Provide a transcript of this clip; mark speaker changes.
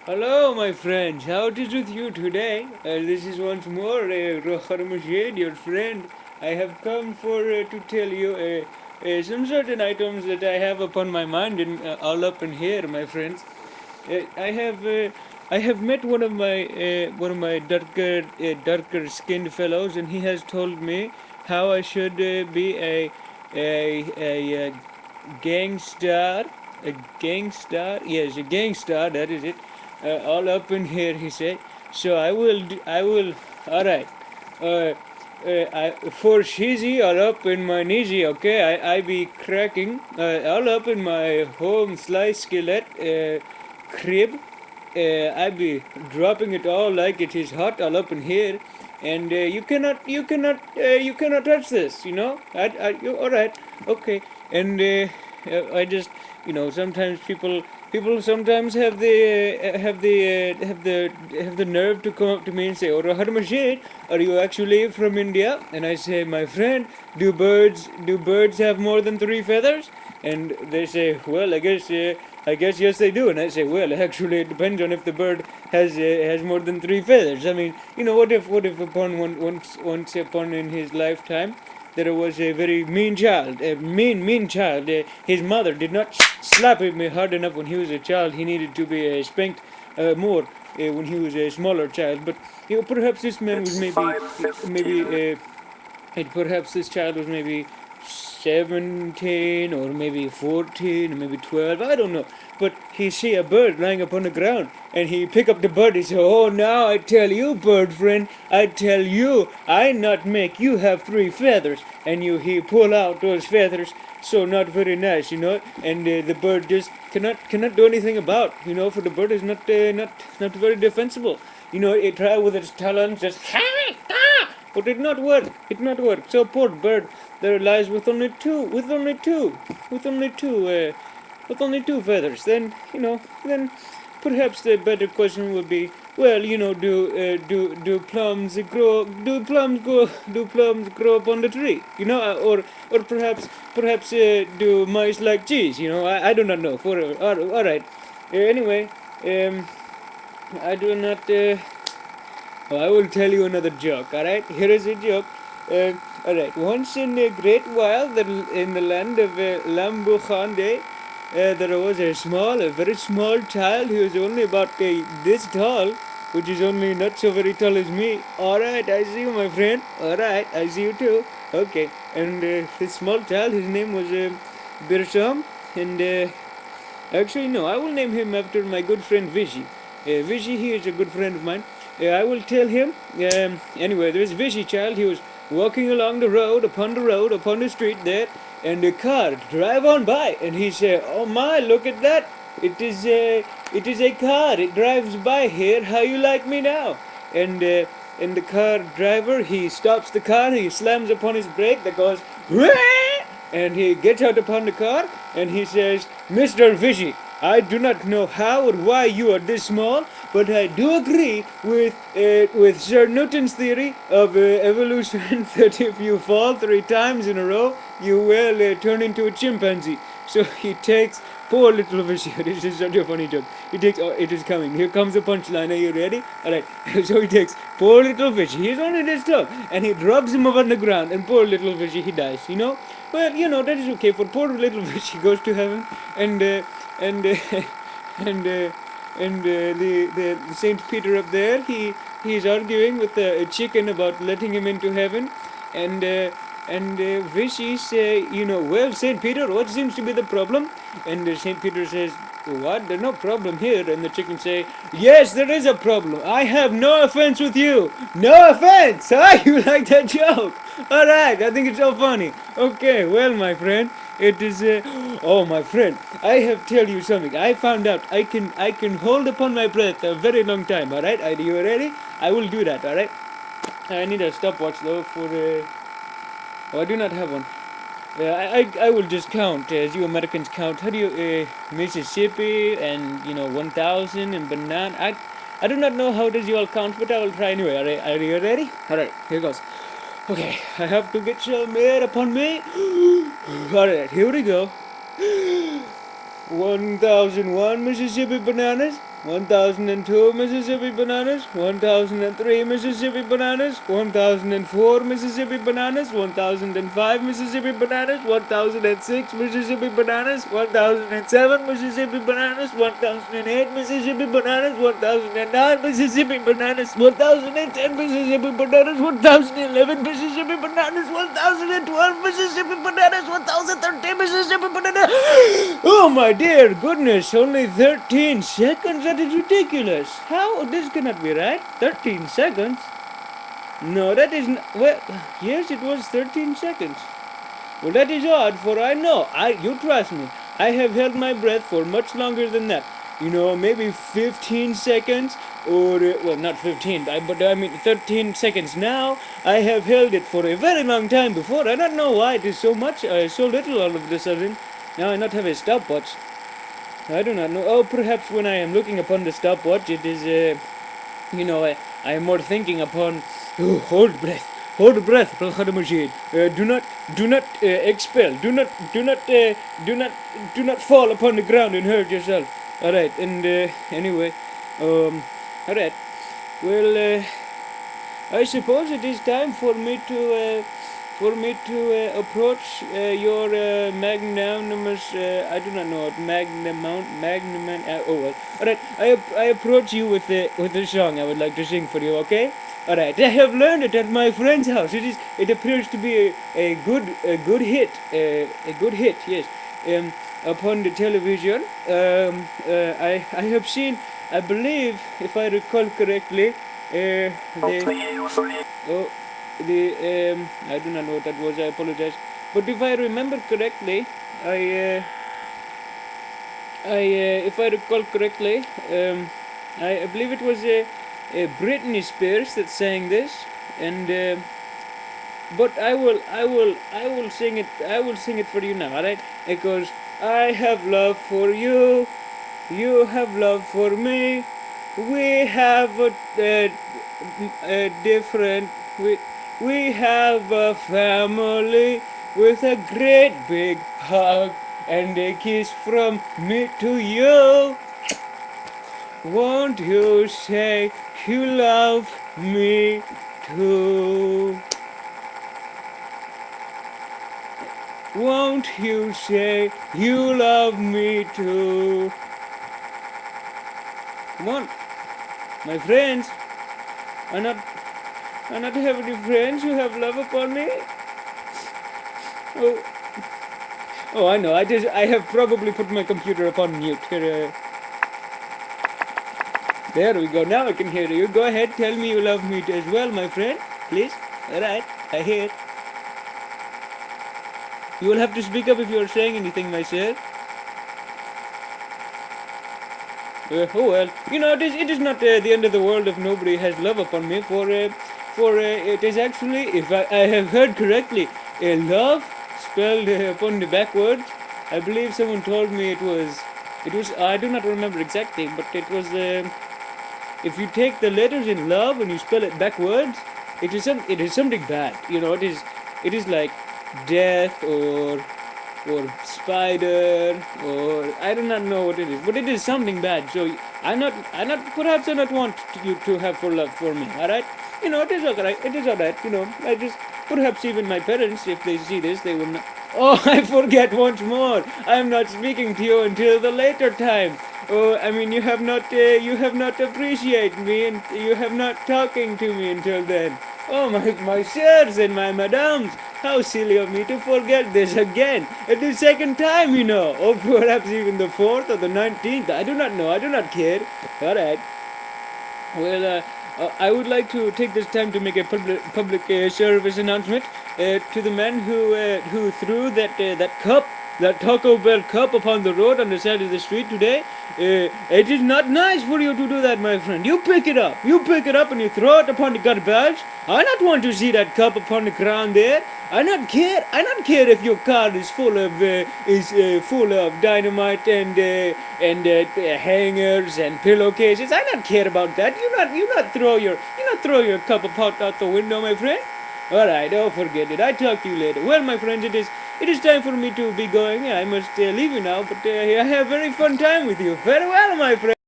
Speaker 1: Hello, my friends. How it is with you today? This is once more Rahadamachid, your friend. I have come for to tell you some certain items that I have upon my mind and all up in here, my friends. I have met one of my darker skinned fellows, and he has told me how I should be a gangster, a gangster. Yes, a gangster. That is it. All up in here, he said. So I will. All right. Uh, for shizzy all up in my kneesy, okay? I be cracking all up in my home slice skillet crib. I be dropping it all like it is hot all up in here, and you cannot touch this. You know, all right, okay, and I just, sometimes people sometimes have the nerve to come up to me and say, "Oh, Rahadamachid, are you actually from India?" And I say, "My friend, do birds have more than three feathers?" And they say, "Well, I guess yes they do." And I say, "Well, actually, it depends on if the bird has more than three feathers. I mean, what if upon once upon in his lifetime there was a very mean child, a mean child. His mother did not slap him hard enough when he was a child. He needed to be spanked more when he was a smaller child. But perhaps this man was perhaps this child was maybe 17 or maybe 14 or maybe 12, I don't know. But he see a bird lying upon the ground and he pick up the bird. He say, "Oh, now I tell you, bird friend, I tell you, I not make you have three feathers." And he pull out those feathers, so not very nice, and the bird just cannot do anything about, for the bird is not very defensible. It try with its talons, just but it not work. It not work. So poor bird there lies with only two feathers. Then perhaps the better question would be, well, do plums grow up on the tree? Or perhaps do mice like cheese? I do not know. All right. Anyway, I do not. Oh, I will tell you another joke, alright? Here is a joke. Alright, once in a great while, in the land of Lambukhande, there was a very small child who was only about this tall, which is only not so very tall as me. Alright, I see you, my friend. Alright, I see you too. Okay, and this small child, his name was Birsham, and actually, no, I will name him after my good friend Vishy. Vishy, he is a good friend of mine. I will tell him. Anyway, there is a Vishy child. He was walking along the road, upon the street there, and a car drive on by, and he said, "Oh my, look at that! It is a car. It drives by here. How you like me now?" And the car driver, he stops the car. He slams upon his brake. That goes, "Wah!" And he gets out upon the car and he says, "Mr. Vishy, I do not know how or why you are this small, but I do agree with Sir Newton's theory of evolution that if you fall three times in a row, you will turn into a chimpanzee." So he takes poor little Vishy. This is such a funny joke. He takes. Oh, it is coming. Here comes the punchline. Are you ready? All right. So he takes poor little Vishy. He's only this tall, and he drops him upon the ground. And poor little Vishy, he dies. Well, that is okay. For poor little Vishy goes to heaven, and and and the Saint Peter up there, he's arguing with a chicken about letting him into heaven, and Vishy say, "Well, Saint Peter, what seems to be the problem?" And Saint Peter says, "What? There's no problem here." And the chicken say, "Yes, there is a problem. I have no offense with you. No offense. Ah, you like that joke? All right, I think it's so funny. Okay, well, my friend, it is. Oh, my friend, I have tell you something. I found out I can hold upon my breath a very long time. All right, are you ready? I will do that. All right. I need a stopwatch though for. Oh, I do not have one. I will just count as you Americans count. How do you Mississippi and 1,000 and banana? I do not know how does you all count, but I will try anyway. Are you ready? All right, here goes. Okay, I have to get some air upon me. All right, here we go. 1,001 Mississippi bananas. 1002 Mississippi bananas, 1003 Mississippi bananas, 1004 Mississippi bananas, 1005 Mississippi bananas, 1006 Mississippi bananas, 1007 Mississippi bananas, 1008 Mississippi bananas, 1009 Mississippi bananas, 1010 Mississippi bananas, 1011 Mississippi bananas, 1012 Mississippi bananas, 1013 Mississippi bananas. Oh my dear goodness, only 13 seconds? That is ridiculous. How? This cannot be right. 13 seconds? No, that isn't. Well, yes, it was 13 seconds. Well, that is odd, for I know, you trust me, I have held my breath for much longer than that. You know, maybe 15 seconds, or, well, not 15, but I mean 13 seconds now. I have held it for a very long time before. I don't know why it is so much, so little all of a sudden. Now I not have a stopwatch. I do not know. Oh, perhaps when I am looking upon the stopwatch, it is, I am more thinking upon, oh, hold breath. Hold breath, Rahadamachid. Do not expel. Do not fall upon the ground and hurt yourself. All right. And anyway, all right. Well, I suppose it is time for me to approach your magnanimous. I do not know what magnum. Oh well. All right. I approach you with a song I would like to sing for you. Okay. All right. I have learned it at my friend's house. It appears to be a good hit. A good hit. Yes. Upon the television. I have seen. I believe, if I recall correctly, the I do not know what that was. I apologize. But if I remember correctly, if I recall correctly, I believe it was Britney Spears that sang this, and but I will sing it. I will sing it for you now, alright? Because I have love for you, you have love for me. We have a different. We have a family with a great big hug and a kiss from me to you. Won't you say you love me too? Won't you say you love me too? Come on, my friends. I not have any friends who have love upon me. Oh, I know. I have probably put my computer upon mute. Here, there we go. Now I can hear you. Go ahead. Tell me you love me as well, my friend. Please. All right. I hear. You will have to speak up if you are saying anything, my sir. Oh well. You know, it is not the end of the world if nobody has love upon me. For it is actually, if I have heard correctly, love spelled upon the backwards. I believe someone told me it was. I do not remember exactly, but it was. If you take the letters in love and you spell it backwards, it is something bad. You know, it is like death or spider, or I do not know what it is, but it is something bad. So perhaps I not want you to have for love for me. All right, you know, it is alright. It is alright. You know, I just perhaps even my parents, if they see this, they will not. Oh, I forget once more. I am not speaking to you until the later time. Oh, I mean, you have not appreciated me, and you have not talking to me until then. Oh, my sirs and my madams, how silly of me to forget this again. The second time, you know. Or perhaps even the 4th or the 19th. I do not know. I do not care. All right. Well, I would like to take this time to make a public service announcement to the man who threw that cup, that Taco Bell cup, upon the road on the side of the street today. It is not nice for you to do that, my friend. You pick it up. You pick it up and you throw it upon the garbage. I not want to see that cup upon the ground there. I not care. I not care if your car is full of dynamite and hangers and pillowcases. I not care about that. You not throw your cup out the window, my friend. All right, oh, forget it. I talk to you later. Well, my friends, it is time for me to be going. I must leave you now, but I have a very fun time with you. Farewell, my friend.